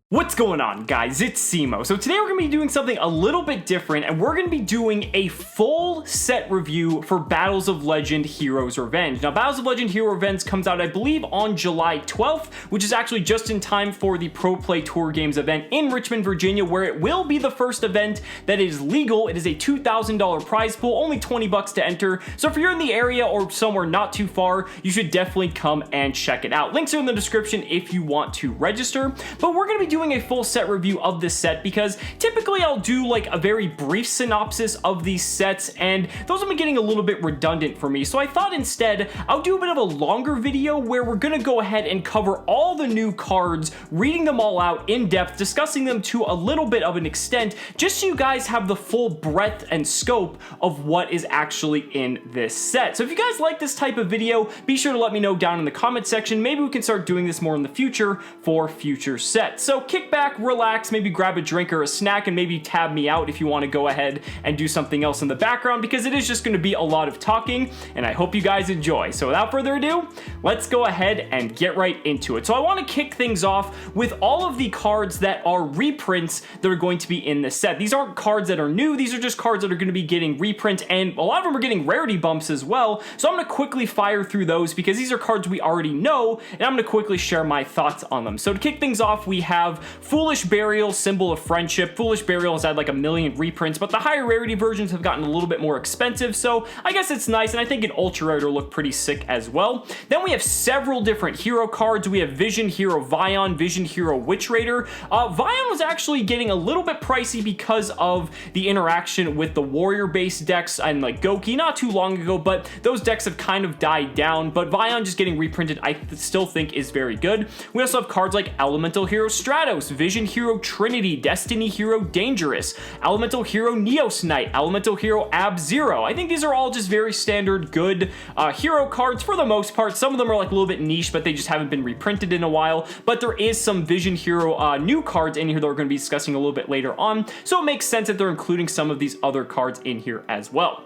What's going on, guys? It's Cimo. So today we're going to be doing something a little bit different, and we're going to be doing a full set review for Battles of Legend Heroes Revenge. Now, Battles of Legend Hero Revenge comes out, I believe, on July 12th, which is actually just in time for the Pro Play Tour Games event in Richmond, Virginia, where it will be the first event that is legal. It is a $2,000 prize pool, only 20 bucks to enter. So if you're in the area or somewhere not too far, you should definitely come and check it out. Links are in the description if you want to register. But we're going to be doing a full set review of this set because typically I'll do like a very brief synopsis of these sets, and those have been getting a little bit redundant for me. So I thought instead I'll do a bit of a longer video where we're going to go ahead and cover all the new cards, reading them all out in depth, discussing them to a little bit of an extent, just so you guys have the full breadth and scope of what is actually in this set. So if you guys like this type of video, be sure to let me know down in the comment section. Maybe we can start doing this more in the future for future sets. So kick back, relax, maybe grab a drink or a snack, and maybe tab me out if you want to go ahead and do something else in the background, because it is just going to be a lot of talking, and I hope you guys enjoy. So without further ado, let's go ahead and get right into it. So I want to kick things off with all of the cards that are reprints that are going to be in this set. These aren't cards that are new, these are just cards that are going to be getting reprint, and a lot of them are getting rarity bumps as well. So I'm going to quickly fire through those because these are cards we already know, and I'm going to quickly share my thoughts on them. So to kick things off, we have Foolish Burial, Symbol of Friendship. Foolish Burial has had like a million reprints, but the higher rarity versions have gotten a little bit more expensive, so I guess it's nice, and I think an ultra rare will look pretty sick as well. Then we have several different hero cards. We have Vision Hero Vion, Vision Hero Witch Raider. Vion was actually getting a little bit pricey because of the interaction with the warrior-based decks and like Goki not too long ago, but those decks have kind of died down, but Vion just getting reprinted I still think is very good. We also have cards like Elemental Hero Stratos, Vision Hero Trinity, Destiny Hero Dangerous, Elemental Hero Neos Knight, Elemental Hero Ab-Zero. I think these are all just very standard good hero cards for the most part. Some of them are like a little bit niche, but they just haven't been reprinted in a while. But there is some Vision Hero new cards in here that we're going to be discussing a little bit later on, so it makes sense that they're including some of these other cards in here as well.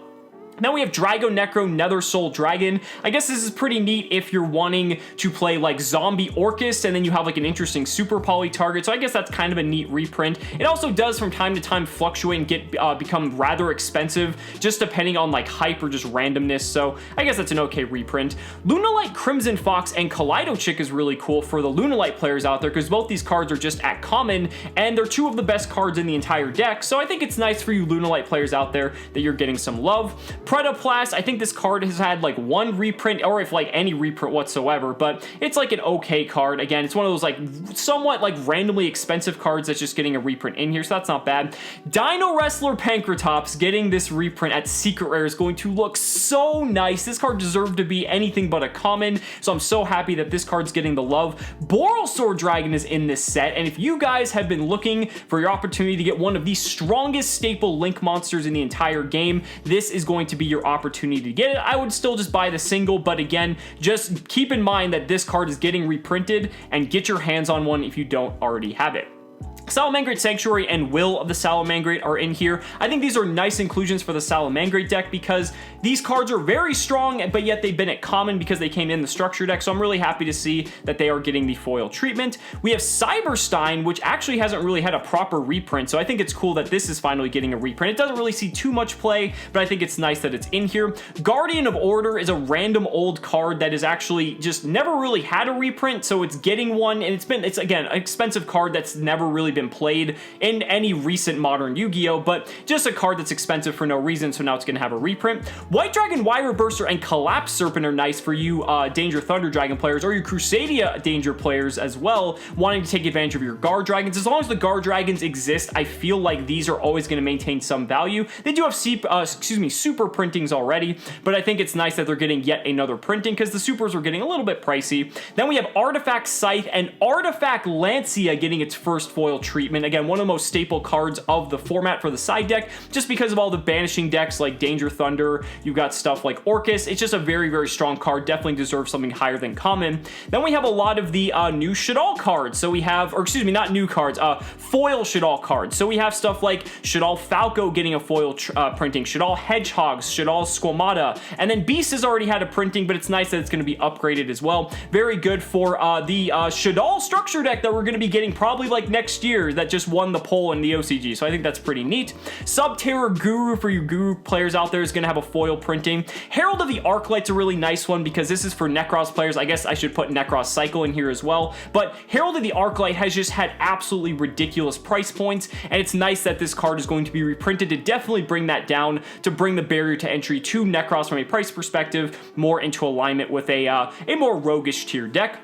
Now we have Drago Necro Nether Soul Dragon. I guess this is pretty neat if you're wanting to play like Zombie Orcust and then you have like an interesting super poly target, so I guess that's kind of a neat reprint. It also does from time to time fluctuate and get become rather expensive just depending on like hype or just randomness, so I guess that's an okay reprint. Lunalight Crimson Fox and Kaleido Chick is really cool for the Lunalight players out there because both these cards are just at common and they're two of the best cards in the entire deck, so I think it's nice for you Lunalight players out there that you're getting some love. Predaplast, I think this card has had like one reprint, or if like any reprint whatsoever, but it's like an okay card. Again, it's one of those like somewhat like randomly expensive cards that's just getting a reprint in here, so that's not bad. Dino Wrestler Pankratops getting this reprint at Secret Rare is going to look so nice. This card deserved to be anything but a common, so I'm so happy that this card's getting the love. Borrelsword Dragon is in this set, and if you guys have been looking for your opportunity to get one of the strongest staple link monsters in the entire game, this is going to be your opportunity to get it. I would still just buy the single, but again, just keep in mind that this card is getting reprinted, and get your hands on one if you don't already have it. Salamangreat Sanctuary and Will of the Salamangreat are in here. I think these are nice inclusions for the Salamangreat deck because these cards are very strong, but yet they've been at common because they came in the structure deck, so I'm really happy to see that they are getting the foil treatment. We have Cyberstein, which actually hasn't really had a proper reprint, so I think it's cool that this is finally getting a reprint. It doesn't really see too much play, but I think it's nice that it's in here. Guardian of Order is a random old card that is actually just never really had a reprint, so it's getting one, and it's again, an expensive card that's never really been played in any recent modern Yu-Gi-Oh, but just a card that's expensive for no reason, so now it's going to have a reprint. White Dragon Wire Burster and Collapse Serpent are nice for you Danger Thunder Dragon players, or your Crusadia Danger players as well, wanting to take advantage of your Guard Dragons. As long as the Guard Dragons exist, I feel like these are always going to maintain some value. They do have super printings already, but I think it's nice that they're getting yet another printing because the supers are getting a little bit pricey. Then we have Artifact Scythe and Artifact Lancia getting its first foil treatment. Again, one of the most staple cards of the format for the side deck, just because of all the banishing decks like Danger Thunder. You've got stuff like Orcus. It's just a very, very strong card. Definitely deserves something higher than common. Then we have a lot of the new Shaddoll cards. So we have, or excuse me, not new cards, foil Shaddoll cards. So we have stuff like Shaddoll Falco getting a foil printing, Shaddoll Hedgehogs, Shaddoll Squamata, and then Beast has already had a printing, but it's nice that it's going to be upgraded as well. Very good for the Shaddoll structure deck that we're going to be getting probably like next year that just won the poll in the OCG. So I think that's pretty neat. Subterror Guru for you Guru players out there is going to have a foil printing. Herald of the Arclight's a really nice one because this is for Necros players. I guess I should put Necros Cycle in here as well. But Herald of the Arclight has just had absolutely ridiculous price points, and it's nice that this card is going to be reprinted to definitely bring that down, to bring the barrier to entry to Necros from a price perspective more into alignment with a more roguish tier deck.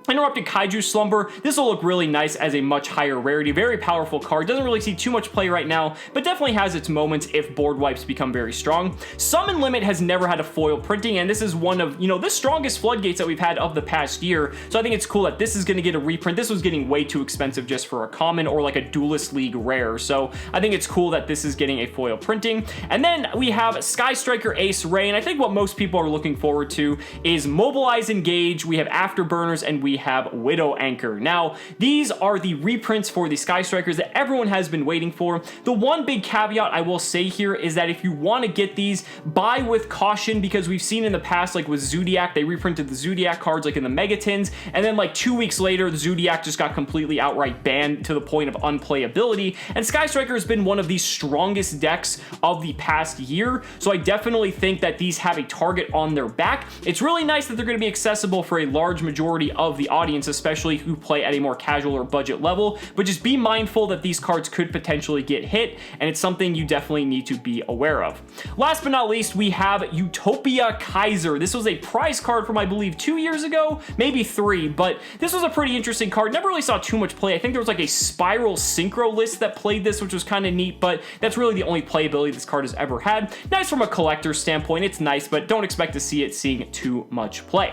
Interrupted Kaiju Slumber. This will look really nice as a much higher rarity. Very powerful card. Doesn't really see too much play right now, but definitely has its moments if board wipes become very strong. Summon Limit has never had a foil printing, and this is one of, the strongest floodgates that we've had of the past year. So I think it's cool that this is going to get a reprint. This was getting way too expensive just for a common or like a Duelist League rare. So I think it's cool that this is getting a foil printing. And then we have Sky Striker Ace Ray, and I think what most people are looking forward to is Mobilize Engage. We have Afterburners, and we have Widow Anchor. Now, these are the reprints for the Sky Strikers that everyone has been waiting for. The one big caveat I will say here is that if you want to get these, buy with caution, because we've seen in the past, like with Zodiac, they reprinted the Zodiac cards like in the Megatins, and then like 2 weeks later, the Zodiac just got completely outright banned to the point of unplayability, and Sky Striker has been one of the strongest decks of the past year, so I definitely think that these have a target on their back. It's really nice that they're going to be accessible for a large majority of the audience, especially who play at a more casual or budget level, but just be mindful that these cards could potentially get hit, and it's something you definitely need to be aware of. Last but not least, we have Utopia Kaiser. This was a prize card from, I believe, 2 years ago, maybe 3, but this was a pretty interesting card. Never really saw too much play. I think there was like a Spiral Synchro list that played this, which was kind of neat, but that's really the only playability this card has ever had. Nice from a collector's standpoint. It's nice, but don't expect to see it seeing too much play.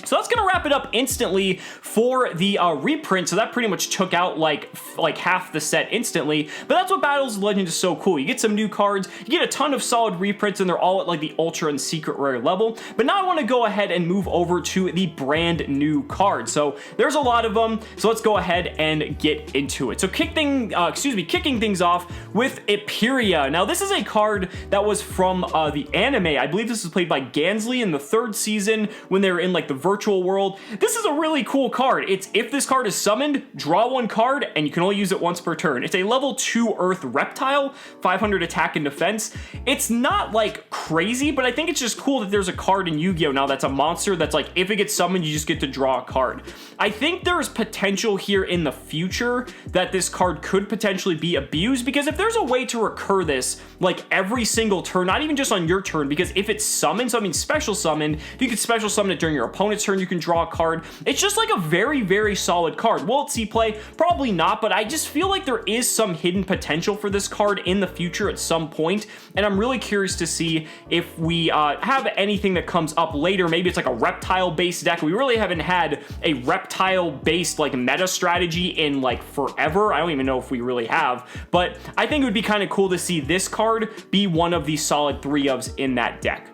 So that's going to wrap it up instantly for the reprint. So that pretty much took out like half the set instantly. But that's what Battles of Legend is so cool. You get some new cards, you get a ton of solid reprints, and they're all at like the ultra and secret rare level. But now I want to go ahead and move over to the brand new cards. So there's a lot of them. So let's go ahead and get into it. So kicking things off with Eperia. Now this is a card that was from the anime. I believe this was played by Gansley in the 3rd season when they were in like the virtual world. This is a really cool card. It's if this card is summoned, draw 1 card, and you can only use it once per turn. It's a level 2 Earth Reptile, 500 attack and defense. It's not like crazy, but I think it's just cool that there's a card in Yu-Gi-Oh now that's a monster that's like, if it gets summoned, you just get to draw a card. I think there's potential here in the future that this card could potentially be abused, because if there's a way to recur this like every single turn, not even just on your turn, because if it's summoned, so I mean special summoned, if you could special summon it during your opponent's turn, you can draw a card. It's just like a very, very solid card. Will it see play? Probably not, but I just feel like there is some hidden potential for this card in the future at some point, and I'm really curious to see if we have anything that comes up later. Maybe it's like a reptile-based deck. We really haven't had a reptile-based like meta strategy in like forever. I don't even know if we really have, but I think it would be kind of cool to see this card be one of the solid 3-ofs in that deck.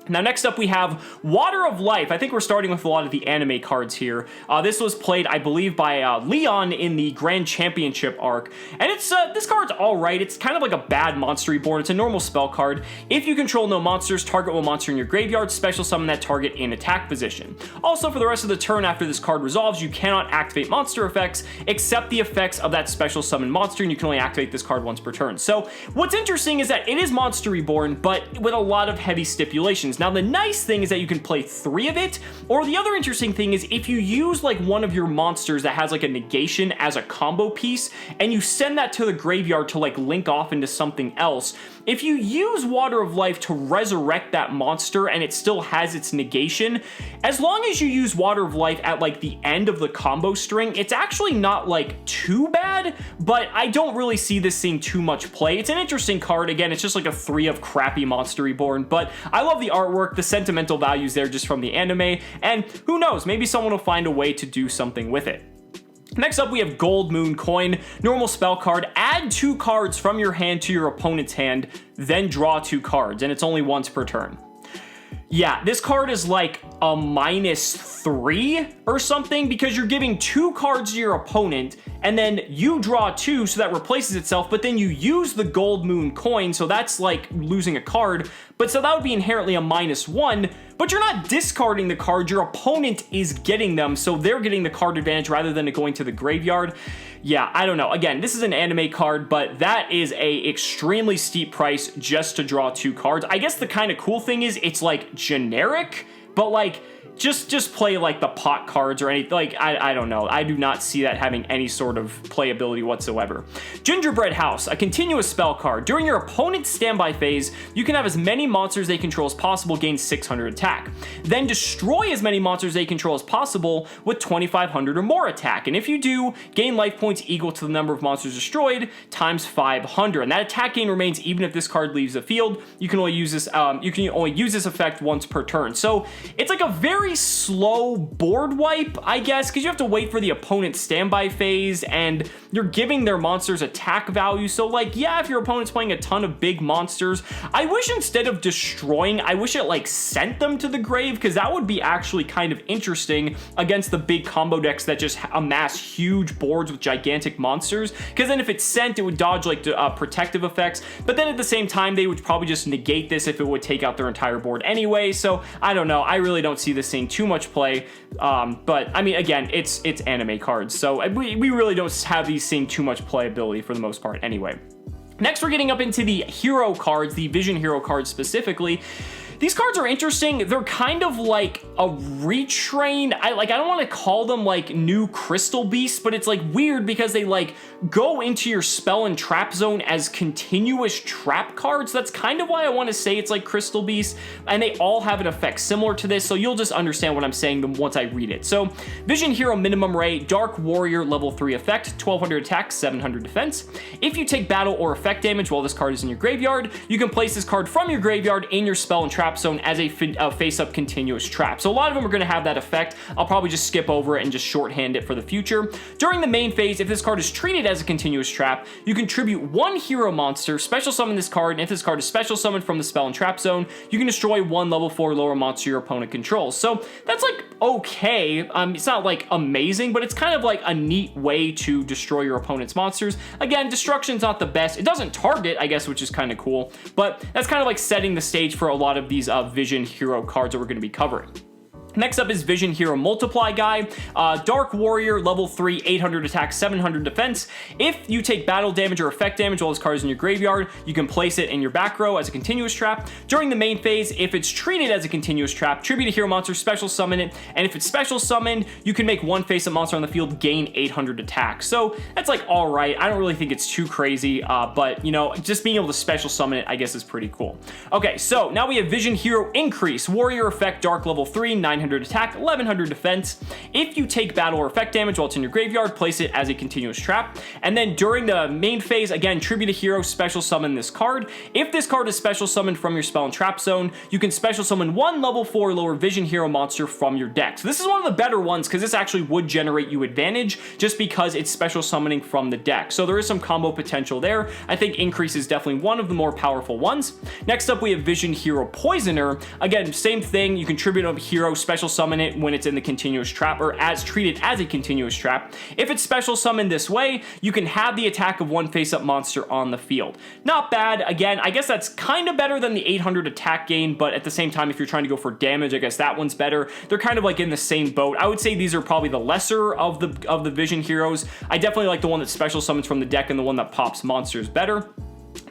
Now, next up, we have Water of Life. I think we're starting with a lot of the anime cards here. This was played, I believe, by Leon in the Grand Championship arc. And it's this card's all right. It's kind of like a bad Monster Reborn. It's a normal spell card. If you control no monsters, target one monster in your graveyard, special summon that target in attack position. Also, for the rest of the turn after this card resolves, you cannot activate monster effects except the effects of that special summon monster, and you can only activate this card once per turn. So, what's interesting is that it is Monster Reborn, but with a lot of heavy stipulations. Now, the nice thing is that you can play 3 of it, or the other interesting thing is if you use like one of your monsters that has like a negation as a combo piece, and you send that to the graveyard to like link off into something else, if you use Water of Life to resurrect that monster and it still has its negation, as long as you use Water of Life at like the end of the combo string, it's actually not like too bad, but I don't really see this seeing too much play. It's an interesting card. Again, it's just like a 3 of crappy Monster Reborn, but I love the artwork, the sentimental values there just from the anime, and who knows, maybe someone will find a way to do something with it. Next up, we have Gold Moon Coin, normal spell card. Add 2 cards from your hand to your opponent's hand, then draw 2 cards, and it's only once per turn. Yeah, this card is like a -3 or something because you're giving 2 cards to your opponent and then you draw 2, so that replaces itself, but then you use the Gold Moon Coin, so that's like losing a card, but so that would be inherently a -1, but you're not discarding the card, your opponent is getting them, so they're getting the card advantage rather than it going to the graveyard. Yeah, I don't know. Again, this is an anime card, but that is a extremely steep price just to draw 2 cards. I guess the kind of cool thing is it's like generic, but like just play like the pot cards or anything. Like, I don't know. I do not see that having any sort of playability whatsoever. Gingerbread House, a continuous spell card. During your opponent's standby phase, you can have as many monsters they control as possible, gain 600 attack. Then destroy as many monsters they control as possible with 2500 or more attack. And if you do, gain life points equal to the number of monsters destroyed times 500. And that attack gain remains even if this card leaves the field. You can only use this. You can only use this effect once per turn. So it's like a very slow board wipe, I guess, because you have to wait for the opponent's standby phase and you're giving their monsters attack value. So like, yeah, if your opponent's playing a ton of big monsters, I wish instead of destroying, I wish it like sent them to the grave, because that would be actually kind of interesting against the big combo decks that just amass huge boards with gigantic monsters, because then if it's sent, it would dodge like protective effects, but then at the same time, they would probably just negate this if it would take out their entire board anyway. So I don't know. I really don't see this seeing too much play, but I mean, again, it's anime cards, so we really don't have these seeing too much playability for the most part anyway. Next, we're getting up into the hero cards, the Vision Hero cards specifically. These cards are interesting. They're kind of like a retrain. I don't want to call them like new Crystal Beasts, but it's like weird because they like go into your spell and trap zone as continuous trap cards. That's kind of why I want to say it's like Crystal Beasts, and they all have an effect similar to this, so you'll just understand what I'm saying once I read it. So Vision Hero minimum rate, Dark Warrior level 3 effect, 1200 attack, 700 defense. If you take battle or effect damage while this card is in your graveyard, you can place this card from your graveyard in your spell and trap zone as a face-up continuous trap. So a lot of them are going to have that effect. I'll probably just skip over it and just shorthand it for the future. During the main phase, if this card is treated as a continuous trap, you contribute 1 hero monster, special summon this card, and if this card is special summoned from the spell and trap zone, you can destroy 1 level 4 lower monster your opponent controls. So that's like okay. It's not like amazing, but it's kind of like a neat way to destroy your opponent's monsters. Again, destruction's not the best. It doesn't target, I guess, which is kind of cool, but that's kind of like setting the stage for a lot of these Vision Hero cards that we're going to be covering. Next up is Vision Hero Multiply Guy, Dark Warrior, level 3, 800 attack, 700 defense. If you take battle damage or effect damage while this card is in your graveyard, you can place it in your back row as a continuous trap. During the main phase, if it's treated as a continuous trap, tribute a hero monster, special summon it, and if it's special summoned, you can make 1 face-up monster on the field gain 800 attack. So that's like all right. I don't really think it's too crazy, but you know, just being able to special summon it, I guess, is pretty cool. Okay, so now we have Vision Hero Increase, Warrior effect, Dark level 3, 900 attack, 1100 defense. If you take battle or effect damage while it's in your graveyard, place it as a continuous trap. And then during the main phase, again, tribute a hero, special summon this card. If this card is special summoned from your spell and trap zone, you can special summon 1 level 4 lower Vision Hero monster from your deck. So this is one of the better ones because this actually would generate you advantage just because it's special summoning from the deck. So there is some combo potential there. I think Increase is definitely one of the more powerful ones. Next up, we have Vision Hero Poisoner. Again, same thing. You can tribute a hero, special summon it when it's in the continuous trap or as treated as a continuous trap. If it's special summoned this way, you can have the attack of 1 face-up monster on the field. Not bad. Again, I guess that's kind of better than the 800 attack gain, but at the same time, if you're trying to go for damage, I guess that one's better. They're kind of like in the same boat. I would say these are probably the lesser of the Vision Heroes. I definitely like the one that special summons from the deck and the one that pops monsters better.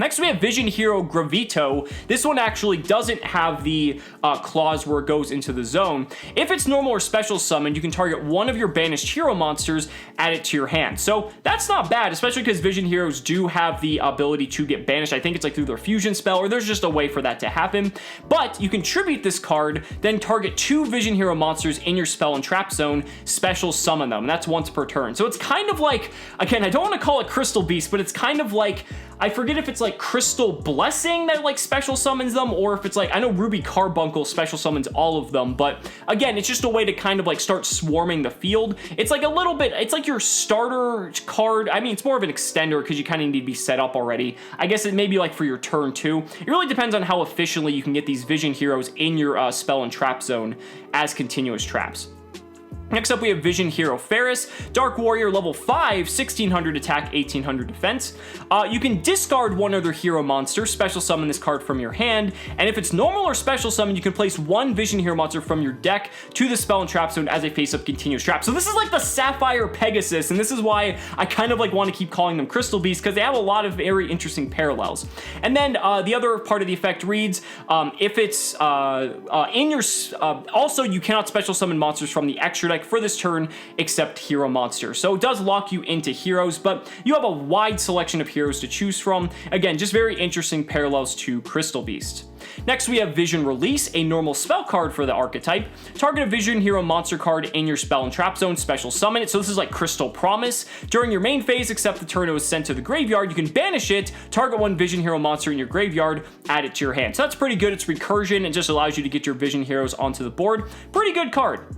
Next, we have Vision Hero Gravito. This one actually doesn't have the clause where it goes into the zone. If it's normal or special summoned, you can target one of your banished hero monsters, add it to your hand. So that's not bad, especially because Vision Heroes do have the ability to get banished. I think it's like through their fusion spell, or there's just a way for that to happen. But you can tribute this card, then target 2 Vision Hero monsters in your spell and trap zone, special summon them. And that's once per turn. So it's kind of like, again, I don't want to call it Crystal Beast, but it's kind of like I forget if it's like Crystal Blessing that like special summons them, or if it's like, I know Ruby Carbuncle special summons all of them, but again, it's just a way to kind of like start swarming the field. It's like a little bit, it's like your starter card. I mean, it's more of an extender because you kind of need to be set up already. I guess it may be like for your turn 2. It really depends on how efficiently you can get these Vision Heroes in your spell and trap zone as continuous traps. Next up, we have Vision Hero Ferris, Dark Warrior, level 5, 1600 attack, 1800 defense. You can discard one other hero monster, special summon this card from your hand, and if it's normal or special summon, you can place one Vision Hero monster from your deck to the spell and trap zone as a face-up continuous trap. So this is like the Sapphire Pegasus, and this is why I kind of like want to keep calling them Crystal Beasts, because they have a lot of very interesting parallels. And then the other part of the effect reads, if it's in your... also, you cannot special summon monsters from the extra deck for this turn except hero monsters. So it does lock you into heroes, but you have a wide selection of heroes to choose from. Again, just very interesting parallels to Crystal Beast. Next, we have Vision Release, a normal spell card for the archetype. Target a Vision Hero monster card in your spell and trap zone, special summon it. So this is like Crystal Promise. During your main phase, except the turn it was sent to the graveyard, you can banish it, target one Vision Hero monster in your graveyard, add it to your hand. So that's pretty good. It's recursion. It just allows you to get your Vision Heroes onto the board. Pretty good card.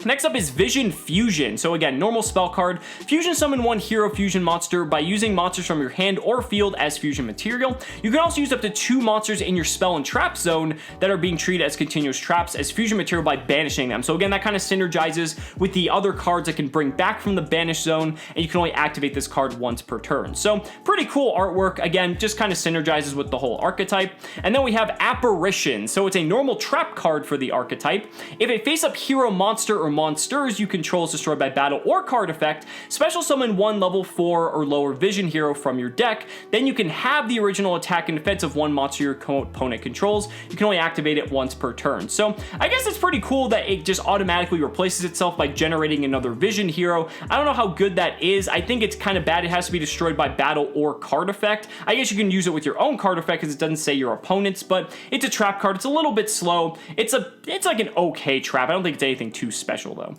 Next up is Vision Fusion. So again, normal spell card. Fusion summon one hero fusion monster by using monsters from your hand or field as fusion material. You can also use up to 2 monsters in your spell and trap zone that are being treated as continuous traps as fusion material by banishing them. So again, that kind of synergizes with the other cards that can bring back from the banish zone, and you can only activate this card once per turn. So pretty cool artwork. Again, just kind of synergizes with the whole archetype. And then we have Apparition. So it's a normal trap card for the archetype. If a face-up hero monster or monsters you control is destroyed by battle or card effect, special summon one level 4 or lower Vision Hero from your deck. Then you can have the original attack and defense of one monster your opponent controls. You can only activate it once per turn. So I guess it's pretty cool that it just automatically replaces itself by generating another Vision Hero. I don't know how good that is. I think it's kind of bad. It has to be destroyed by battle or card effect. I guess you can use it with your own card effect because it doesn't say your opponent's, but it's a trap card. It's a little bit slow. It's like an okay trap. I don't think it's anything too special though.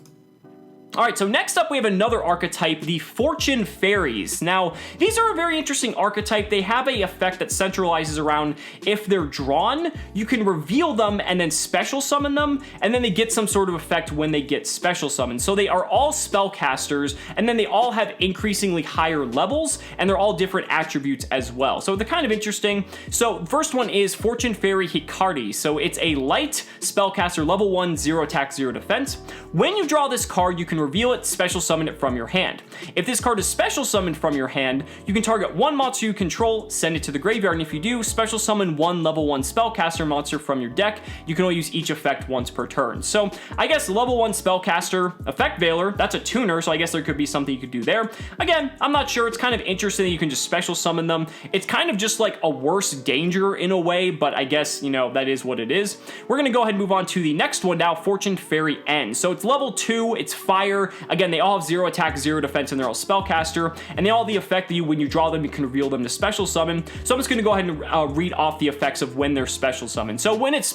Alright, so next up we have another archetype, the Fortune Fairies. Now, these are a very interesting archetype. They have a effect that centralizes around if they're drawn, you can reveal them and then special summon them, and then they get some sort of effect when they get special summoned. So they are all spellcasters, and then they all have increasingly higher levels, and they're all different attributes as well. So they're kind of interesting. So the first one is Fortune Fairy Hikari. So it's a light spellcaster, level 1, 0 attack, 0 defense. When you draw this card, you can reveal it, special summon it from your hand. If this card is special summoned from your hand, you can target one monster you control, send it to the graveyard, and if you do, special summon one level 1 spellcaster monster from your deck. You can only use each effect once per turn. So I guess level 1 spellcaster, effect veiler, that's a tuner, so I guess there could be something you could do there. Again, I'm not sure. It's kind of interesting that you can just special summon them. It's kind of just like a worse danger in a way, but I guess, you know, that is what it is. We're going to go ahead and move on to the next one now, Fortune Fairy N. So it's level 2, it's fire. Again, they all have 0 attack, 0 defense, and they're all spellcaster, and they all have the effect that when you draw them, you can reveal them to special summon. So I'm just going to go ahead and read off the effects of when they're special summoned. So when it's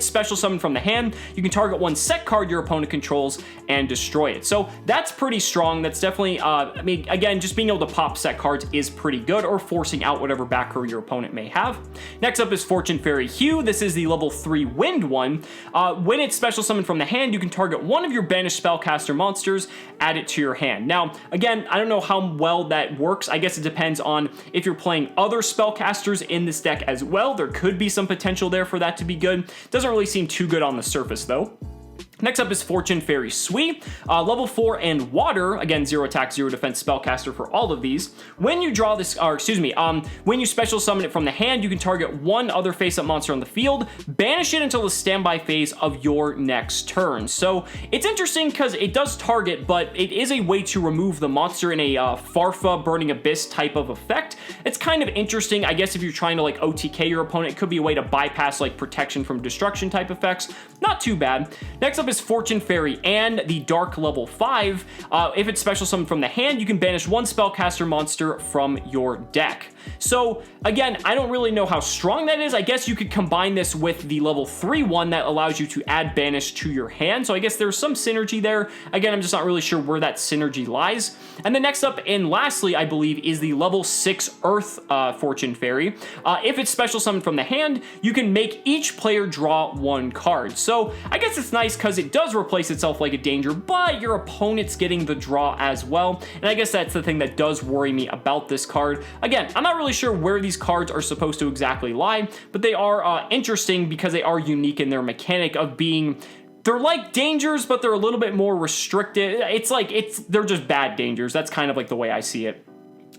special summoned from the hand, you can target one set card your opponent controls and destroy it. So that's pretty strong. That's definitely, I mean, again, just being able to pop set cards is pretty good, or forcing out whatever back row your opponent may have. Next up is Fortune Fairy Hue. This is the level 3 wind one. When it's special summoned from the hand, you can target one of your banished spellcaster monsters, add it to your hand. Now, again, I don't know how well that works. I guess it depends on if you're playing other spellcasters in this deck as well. There could be some potential there for that to be good. Doesn't really seem too good on the surface though. Next up is Fortune Fairy Sui, level 4 and water, again 0 attack, 0 defense spellcaster for all of these. When you draw this, or excuse me, when you special summon it from the hand, you can target one other face-up monster on the field, banish it until the standby phase of your next turn. So it's interesting because it does target, but it is a way to remove the monster in a Farfa Burning Abyss type of effect. It's kind of interesting. I guess if you're trying to like OTK your opponent, it could be a way to bypass like protection from destruction type effects. Not too bad. Next up is Fortune Fairy and the Dark level 5. If it's special summoned from the hand, you can banish one spellcaster monster from your deck. So again, I don't really know how strong that is. I guess you could combine this with the level 3 one that allows you to add banish to your hand. So I guess there's some synergy there. Again, I'm just not really sure where that synergy lies. And then next up and lastly, I believe, is the level 6 Earth Fortune Fairy. If it's special summoned from the hand, you can make each player draw 1 card. So I guess it's nice because it does replace itself like a danger, but your opponent's getting the draw as well. And I guess that's the thing that does worry me about this card. Again, I'm not really sure where these cards are supposed to exactly lie, but they are interesting because they are unique in their mechanic of being, they're like dangers, but they're a little bit more restricted. They're just bad dangers. That's kind of like the way I see it.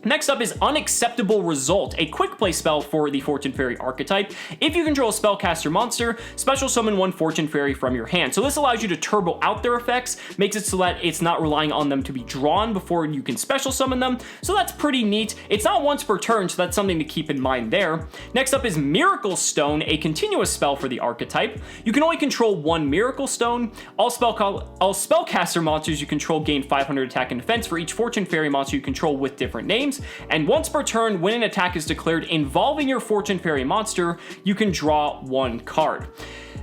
Next up is Unacceptable Result, a quick play spell for the Fortune Fairy archetype. If you control a spellcaster monster, special summon 1 Fortune Fairy from your hand. So this allows you to turbo out their effects, makes it so that it's not relying on them to be drawn before you can special summon them. So that's pretty neat. It's not once per turn, so that's something to keep in mind there. Next up is Miracle Stone, a continuous spell for the archetype. You can only control 1 Miracle Stone. All spellcaster monsters you control gain 500 attack and defense for each Fortune Fairy monster you control with different names. And once per turn, when an attack is declared involving your Fortune Fairy monster, you can draw 1 card.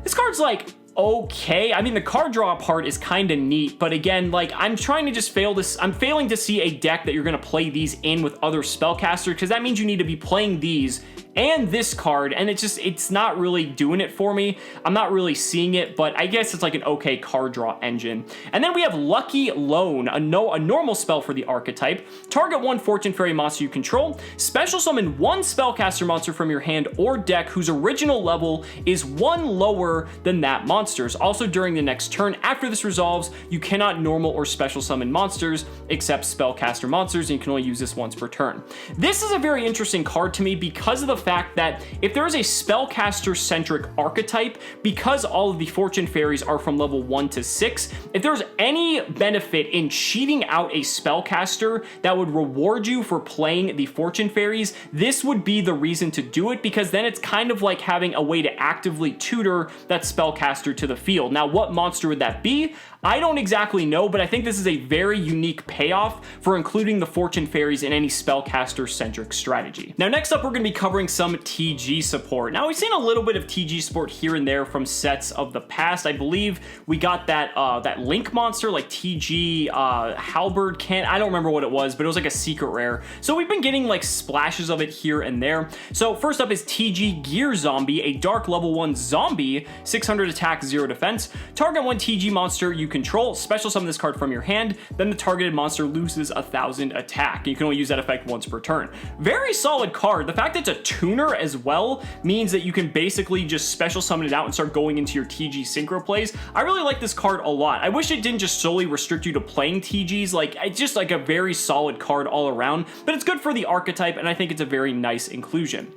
This card's like, okay. I mean, the card draw part is kind of neat, but again, like, I'm failing to see a deck that you're going to play these in with other spellcasters, because that means you need to be playing these and this card, and it's not really doing it for me. I'm not really seeing it, but I guess it's like an okay card draw engine. And then we have Lucky Loan, a normal spell for the archetype. Target 1 Fortune Fairy monster you control. Special summon 1 spellcaster monster from your hand or deck whose original level is 1 lower than that monster's. Also, during the next turn, after this resolves, you cannot normal or special summon monsters except spellcaster monsters, and you can only use this once per turn. This is a very interesting card to me because of the fact that if there is a spellcaster-centric archetype, because all of the Fortune Fairies are from level 1 to 6, if there's any benefit in cheating out a spellcaster that would reward you for playing the Fortune Fairies, this would be the reason to do it, because then it's kind of like having a way to actively tutor that spellcaster to the field. Now, what monster would that be? I don't exactly know, but I think this is a very unique payoff for including the Fortune Fairies in any spellcaster-centric strategy. Now, next up, we're going to be covering some TG support. Now, we've seen a little bit of TG support here and there from sets of the past. I believe we got that Link monster, like TG Halberd Can. I don't remember what it was, but it was like a secret rare. So we've been getting like splashes of it here and there. So first up is TG Gear Zombie, a dark level 1 zombie, 600 attack, 0 defense. Target 1 TG monster you control, special summon this card from your hand, then the targeted monster loses 1,000 attack. You can only use that effect once per turn. Very solid card. The fact that it's a tuner as well means that you can basically just special summon it out and start going into your TG synchro plays. I really like this card a lot. I wish it didn't just solely restrict you to playing TGs. Like, it's just like a very solid card all around, but it's good for the archetype, and I think it's a very nice inclusion.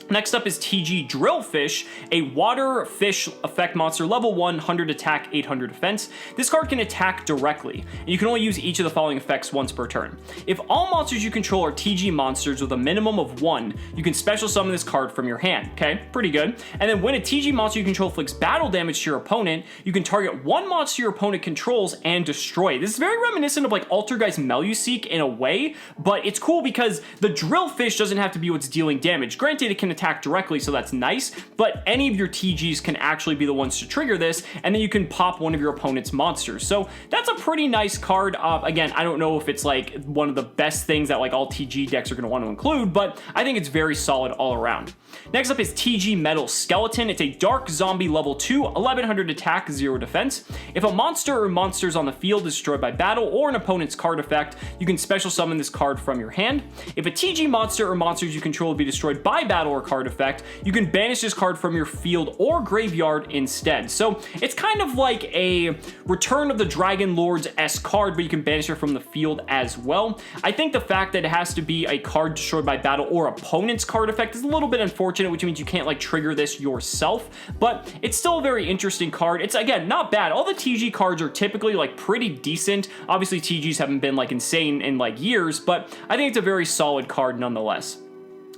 Next up is TG Drillfish, a water fish effect monster, level 1, 100 attack, 800 defense. This card can attack directly, and you can only use each of the following effects once per turn. If all monsters you control are TG monsters with a minimum of 1, you can special summon this card from your hand. Okay, pretty good. And then when a TG monster you control inflicts battle damage to your opponent, you can target 1 monster your opponent controls and destroy it. This is very reminiscent of like Altergeist Meluseek in a way, but it's cool because the Drillfish doesn't have to be what's dealing damage. Granted, it can attack directly, so that's nice, but any of your TGs can actually be the ones to trigger this, and then you can pop one of your opponent's monsters. So that's a pretty nice card. Again, I don't know if it's like one of the best things that like all TG decks are going to want to include, but I think it's very solid all around. Next up is TG Metal Skeleton. It's a dark zombie level 2, 1100 attack, 0 defense. If a monster or monsters on the field is destroyed by battle or an opponent's card effect, you can special summon this card from your hand. If a TG monster or monsters you control be destroyed by battle or card effect, you can banish this card from your field or graveyard instead. So it's kind of like a Return of the Dragon Lords-esque card, but you can banish it from the field as well. I think the fact that it has to be a card destroyed by battle or opponent's card effect is a little bit unfortunate, which means you can't like trigger this yourself, but it's still a very interesting card. It's, again, not bad. All the TG cards are typically like pretty decent. Obviously, TGs haven't been like insane in like years, but I think it's a very solid card nonetheless.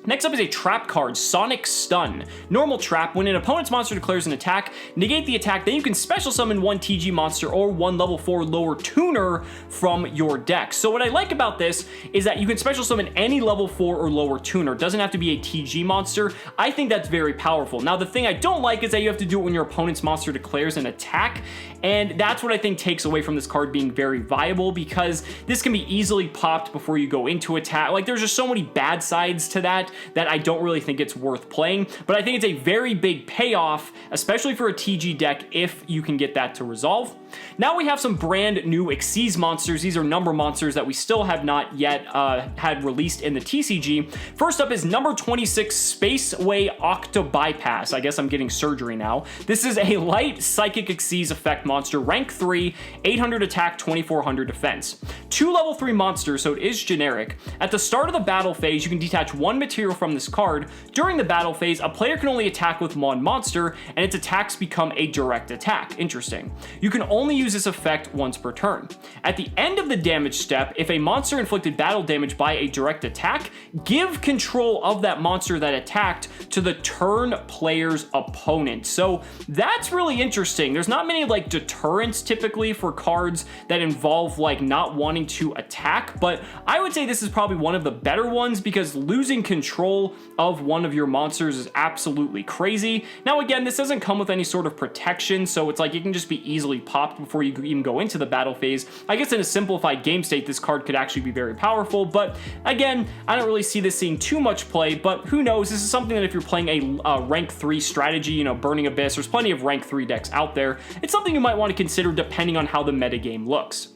Next up is a trap card, Sonic Stun. Normal trap, when an opponent's monster declares an attack, negate the attack, then you can special summon one TG monster or one level 4 lower tuner from your deck. So what I like about this is that you can special summon any level 4 or lower tuner. It doesn't have to be a TG monster. I think that's very powerful. Now the thing I don't like is that you have to do it when your opponent's monster declares an attack, and that's what I think takes away from this card being very viable, because this can be easily popped before you go into attack. Like, there's just so many bad sides to that I don't really think it's worth playing, but I think it's a very big payoff, especially for a TG deck, if you can get that to resolve. Now we have some brand new Xyz monsters. These are number monsters that we still have not yet had released in the TCG. First up is number 26, Spaceway Octa Bypass. I guess I'm getting surgery now. This is a light Psychic Xyz effect monster, rank 3, 800 attack, 2400 defense. 2 level 3 monsters, so it is generic. At the start of the battle phase, you can detach one material from this card. During the battle phase, a player can only attack with one monster, and its attacks become a direct attack. Interesting. You can only use this effect once per turn. At the end of the damage step, if a monster inflicted battle damage by a direct attack, give control of that monster that attacked to the turn player's opponent. So that's really interesting. There's not many like deterrents typically for cards that involve like not wanting to attack, but I would say this is probably one of the better ones, because losing control of one of your monsters is absolutely crazy. Now again, this doesn't come with any sort of protection, so it's like it can just be easily popped before you even go into the battle phase. I guess in a simplified game state, this card could actually be very powerful, but again, I don't really see this seeing too much play, but who knows? This is something that if you're playing a rank 3 strategy, you know, Burning Abyss, there's plenty of rank 3 decks out there. It's something you might want to consider depending on how the metagame looks.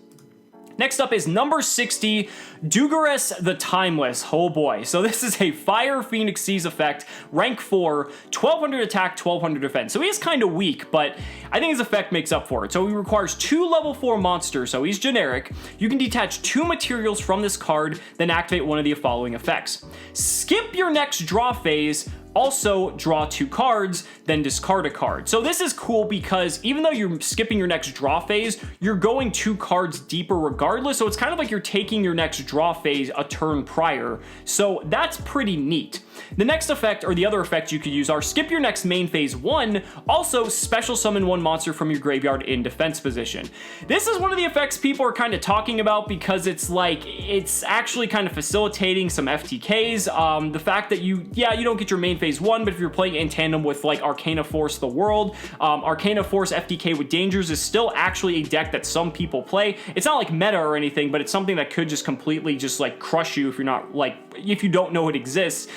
Next up is number 60, Duelist the Timeless. Oh boy. So this is a Fire Phoenix Xyz effect, rank 4, 1200 attack, 1200 defense. So he is kind of weak, but I think his effect makes up for it. So he requires 2 level 4 monsters, so he's generic. You can detach 2 materials from this card, then activate one of the following effects. Skip your next draw phase, also draw 2 cards, then discard a card. So this is cool because even though you're skipping your next draw phase, you're going 2 cards deeper regardless. So it's kind of like you're taking your next draw phase a turn prior. So that's pretty neat. The next effect, or the other effects you could use, are skip your next main phase 1, also special summon 1 monster from your graveyard in defense position. This is one of the effects people are kind of talking about because it's like, it's actually kind of facilitating some FTKs. The fact that you don't get your main phase 1, but if you're playing in tandem with like Arcana Force the World, Arcana Force FTK with Dangers is still actually a deck that some people play. It's not like meta or anything, but it's something that could just completely just like crush you if you're not like, if you don't know it exists.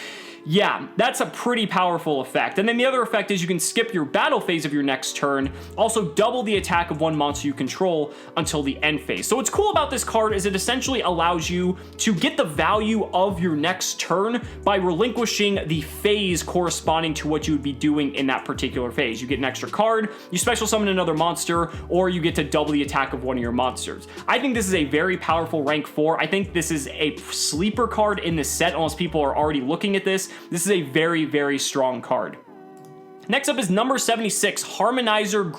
Yeah, that's a pretty powerful effect. And then the other effect is you can skip your battle phase of your next turn, also double the attack of 1 monster you control until the end phase. So what's cool about this card is it essentially allows you to get the value of your next turn by relinquishing the phase corresponding to what you would be doing in that particular phase. You get an extra card, you special summon another monster, or you get to double the attack of one of your monsters. I think this is a very powerful rank 4. I think this is a sleeper card in this set, unless people are already looking at this. This is a very, very strong card. Next up is number 76, Harmonizer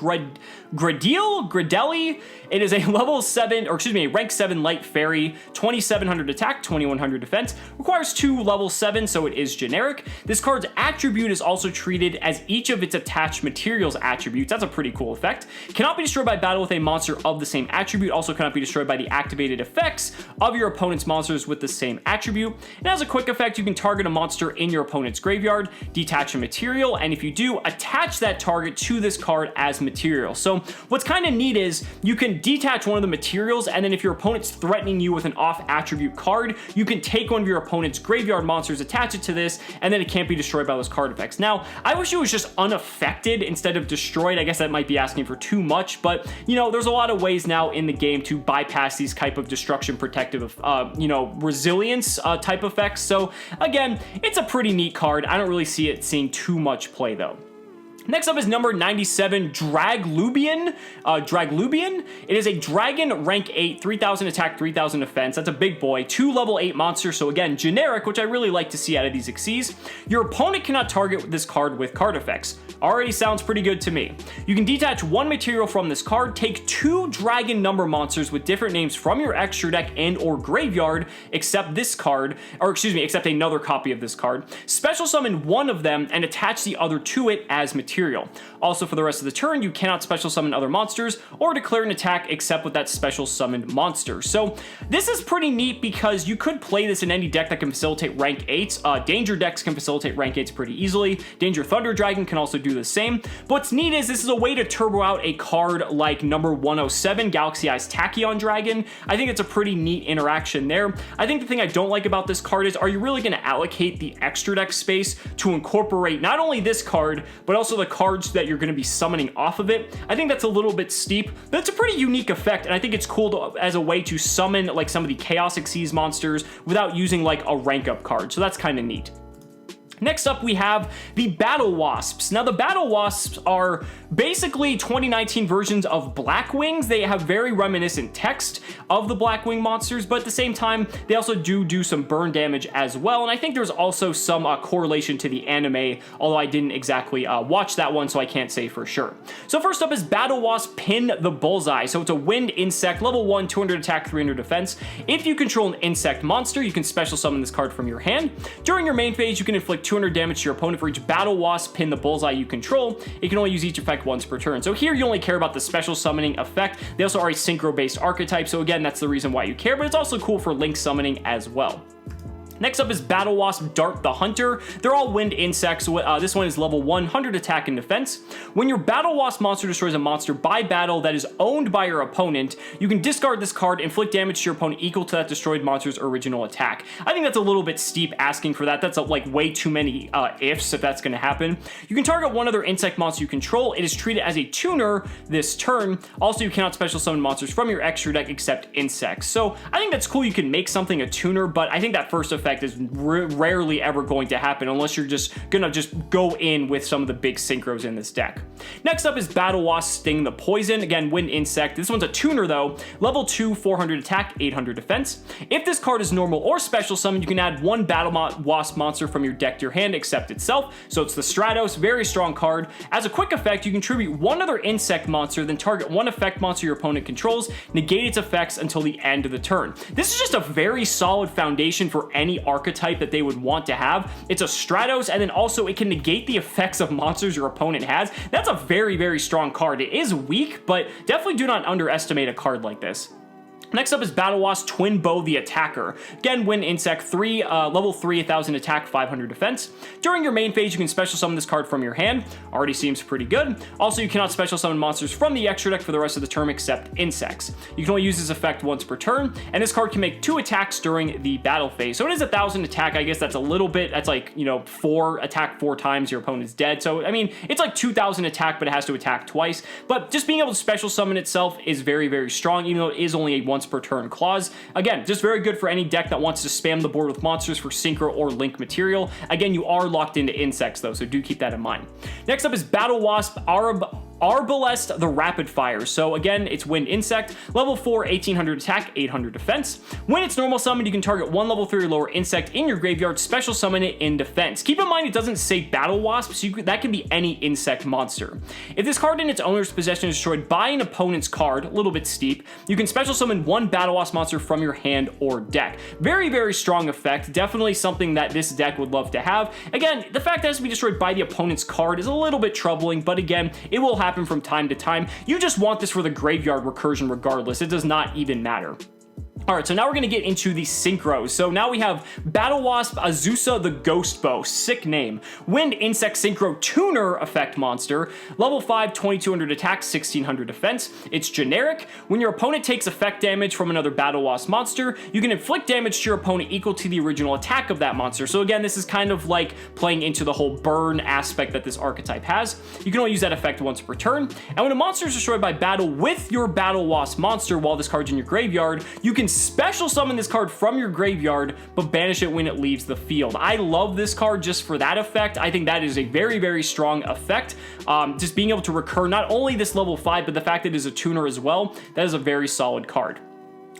Gredelli. It is a level 7, or excuse me, a rank 7 light fairy, 2700 attack, 2100 defense. Requires 2 level 7, so it is generic. This card's attribute is also treated as each of its attached materials attributes. That's a pretty cool effect. Cannot be destroyed by battle with a monster of the same attribute. Also cannot be destroyed by the activated effects of your opponent's monsters with the same attribute. And as a quick effect, you can target a monster in your opponent's graveyard, detach a material, and if you do, attach that target to this card as material. So what's kind of neat is you can detach one of the materials, and then if your opponent's threatening you with an off attribute card, you can take one of your opponent's graveyard monsters, attach it to this, and then it can't be destroyed by those card effects. Now, I wish it was just unaffected instead of destroyed. I guess that might be asking for too much, but you know, there's a lot of ways now in the game to bypass these type of destruction protective, resilience type effects. So again, it's a pretty neat card. I don't really see it seeing too much play though. Next up is number 97, Draglubian. It is a dragon, rank 8, 3000 attack, 3000 defense. That's a big boy. 2 level 8 monsters, so again, generic, which I really like to see out of these Xyzs. Your opponent cannot target this card with card effects. Already sounds pretty good to me. You can detach 1 material from this card, take 2 dragon number monsters with different names from your extra deck and or graveyard, except this card, or excuse me, except another copy of this card. Special summon 1 of them and attach the other to it as material. Also, for the rest of the turn, you cannot special summon other monsters or declare an attack except with that special summoned monster. So this is pretty neat because you could play this in any deck that can facilitate rank 8s. Danger decks can facilitate rank 8s pretty easily. Danger Thunder Dragon can also do the same. But what's neat is this is a way to turbo out a card like number 107, Galaxy Eyes Tachyon Dragon. I think it's a pretty neat interaction there. I think the thing I don't like about this card is, are you really going to allocate the extra deck space to incorporate not only this card, but also the cards that you're going to be summoning off of it? I think that's a little bit steep, but it's a pretty unique effect, and I think it's cool as a way to summon like some of the Chaos Xyz monsters without using like a rank up card, so that's kind of neat. Next up, we have the Battle Wasps. Now, the Battle Wasps are basically 2019 versions of Blackwings. They have very reminiscent text of the Blackwing monsters, but at the same time, they also do some burn damage as well, and I think there's also some correlation to the anime, although I didn't exactly watch that one, so I can't say for sure. So first up is Battle Wasp Pin the Bullseye. So it's a wind insect, level 1, 200 attack, 300 defense. If you control an insect monster, you can special summon this card from your hand. During your main phase, you can inflict 200 damage to your opponent for each Battle Wasp Pin the Bullseye you control. You can only use each effect once per turn. So here you only care about the special summoning effect. They also are a synchro based archetype, so again, that's the reason why you care, but it's also cool for link summoning as well. Next up is Battle Wasp Dart the Hunter. They're all wind insects. This one is level 100 attack and defense. When your Battle Wasp monster destroys a monster by battle that is owned by your opponent, you can discard this card, inflict damage to your opponent equal to that destroyed monster's original attack. I think that's a little bit steep asking for that. That's like way too many ifs if that's going to happen. You can target one other insect monster you control. It is treated as a tuner this turn. Also, you cannot special summon monsters from your extra deck except insects. So I think that's cool. You can make something a tuner, but I think that first effect is rarely ever going to happen unless you're just gonna go in with some of the big synchros in this deck. Next up is Battle Wasp Sting the Poison. Again, wind insect. This one's a tuner though. Level 2, 400 attack, 800 defense. If this card is normal or special summon, you can add 1 Battle Wasp monster from your deck to your hand except itself. So it's the Stratos, very strong card. As a quick effect, you contribute 1 other insect monster, then target 1 effect monster your opponent controls, negate its effects until the end of the turn. This is just a very solid foundation for any archetype that they would want to have. It's a Stratos, and then also it can negate the effects of monsters your opponent has. That's a very, very strong card. It is weak, but definitely do not underestimate a card like this. Next up is Battle Wasp Twin Bow the Attacker. Again, wind insect, level 3, 1000 attack, 500 defense. During your main phase, you can special summon this card from your hand. Already seems pretty good. Also, you cannot special summon monsters from the extra deck for the rest of the turn except insects. You can only use this effect once per turn, and this card can make 2 attacks during the battle phase. So it is 1000 attack. I guess that's a little bit, that's like, 4 attack 4 times, your opponent's dead. So, I mean, it's like 2000 attack, but it has to attack twice. But just being able to special summon itself is very, very strong, even though it is only a once per turn clause. Again, just very good for any deck that wants to spam the board with monsters for synchro or link material. Again, you are locked into insects though, so do keep that in mind. Next up is Battle Wasp Arbalest the Rapid Fire. So again, it's wind insect, level 4, 1800 attack, 800 defense. When it's normal summoned, you can target 1 level 3 or lower insect in your graveyard, special summon it in defense. Keep in mind it doesn't say Battle Wasp, so that can be any insect monster. If this card in its owner's possession is destroyed by an opponent's card, a little bit steep, you can special summon 1 Battle Wasp monster from your hand or deck. Very, very strong effect. Definitely something that this deck would love to have. Again, the fact that it has to be destroyed by the opponent's card is a little bit troubling, but again, it will happen from time to time. You just want this for the graveyard recursion regardless. It does not even matter. Alright, so now we're going to get into the synchros. So now we have Battle Wasp Azusa the Ghost Bow. Sick name. Wind Insect Synchro Tuner effect monster. Level 5, 2200 attack, 1600 defense. It's generic. When your opponent takes effect damage from another Battle Wasp monster, you can inflict damage to your opponent equal to the original attack of that monster. So again, this is kind of like playing into the whole burn aspect that this archetype has. You can only use that effect once per turn. And when a monster is destroyed by battle with your Battle Wasp monster while this card's in your graveyard, you can special summon this card from your graveyard, but banish it when it leaves the field. I love this card just for that effect. I think that is a very, very strong effect. Just being able to recur not only this level 5, but the fact that it is a tuner as well, that is a very solid card.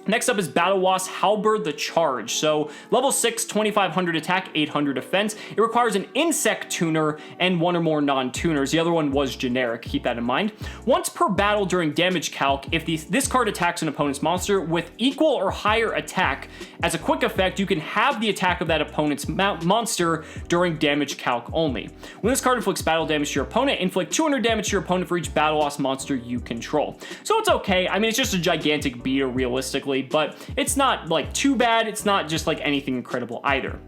Next up is Battle Wasp Halberd the Charge. So level 6, 2500 attack, 800 defense. It requires an insect tuner and one or more non-tuners. The other one was generic, keep that in mind. Once per battle during damage calc, if this card attacks an opponent's monster with equal or higher attack, as a quick effect, you can have the attack of that opponent's monster during damage calc only. When this card inflicts battle damage to your opponent, inflict 200 damage to your opponent for each Battle Wasp monster you control. So it's okay. I mean, it's just a gigantic beater realistically, but it's not like too bad. It's not just like anything incredible either.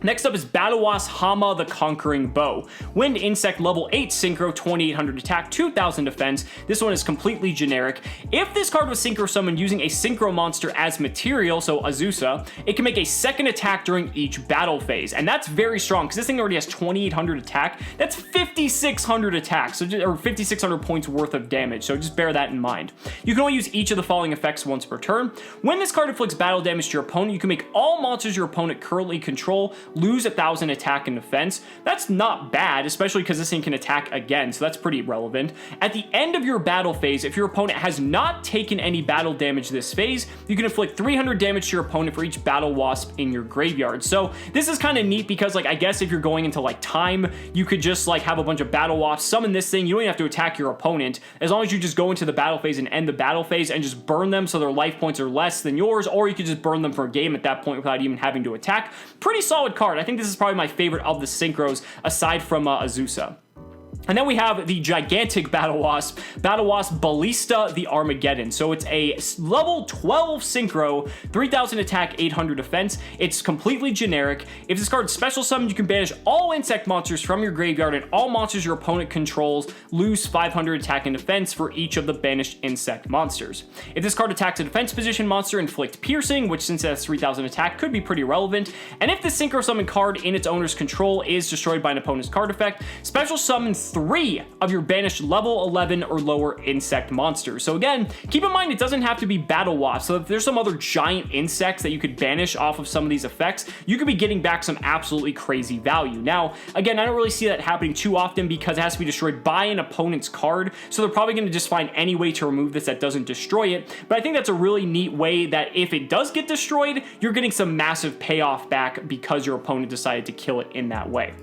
Next up is Battle Wasp Hama the Conquering Bow. Wind Insect level 8 synchro, 2800 attack, 2000 defense. This one is completely generic. If this card was synchro summoned using a synchro monster as material, so Azusa, it can make a second attack during each battle phase. And that's very strong because this thing already has 2800 attack. That's 5600 attack, so or 5600 points worth of damage. So just bear that in mind. You can only use each of the following effects once per turn. When this card inflicts battle damage to your opponent, you can make all monsters your opponent currently control lose 1000 attack and defense. That's not bad, especially because this thing can attack again, so that's pretty relevant. At the end of your battle phase, if your opponent has not taken any battle damage this phase, you can inflict 300 damage to your opponent for each Battle Wasp in your graveyard. So this is kind of neat because, like, I guess if you're going into like time, you could just like have a bunch of Battle Wasps, summon this thing, you don't even have to attack your opponent, as long as you just go into the battle phase and end the battle phase and just burn them so their life points are less than yours, or you could just burn them for a game at that point without even having to attack. Pretty solid card. I think this is probably my favorite of the synchros aside from Azusa. And then we have the gigantic Battle Wasp Ballista the Armageddon. So it's a level 12 synchro, 3000 attack, 800 defense. It's completely generic. If this card is special summoned, you can banish all insect monsters from your graveyard, and all monsters your opponent controls lose 500 attack and defense for each of the banished insect monsters. If this card attacks a defense position monster, inflict piercing, which since it has 3000 attack could be pretty relevant. And if the synchro summon card in its owner's control is destroyed by an opponent's card effect, special summon 3 of your banished level 11 or lower insect monsters. So again, keep in mind it doesn't have to be Battle Wasp. So if there's some other giant insects that you could banish off of some of these effects, you could be getting back some absolutely crazy value. Now, again, I don't really see that happening too often because it has to be destroyed by an opponent's card. So they're probably going to just find any way to remove this that doesn't destroy it. But I think that's a really neat way that if it does get destroyed, you're getting some massive payoff back because your opponent decided to kill it in that way.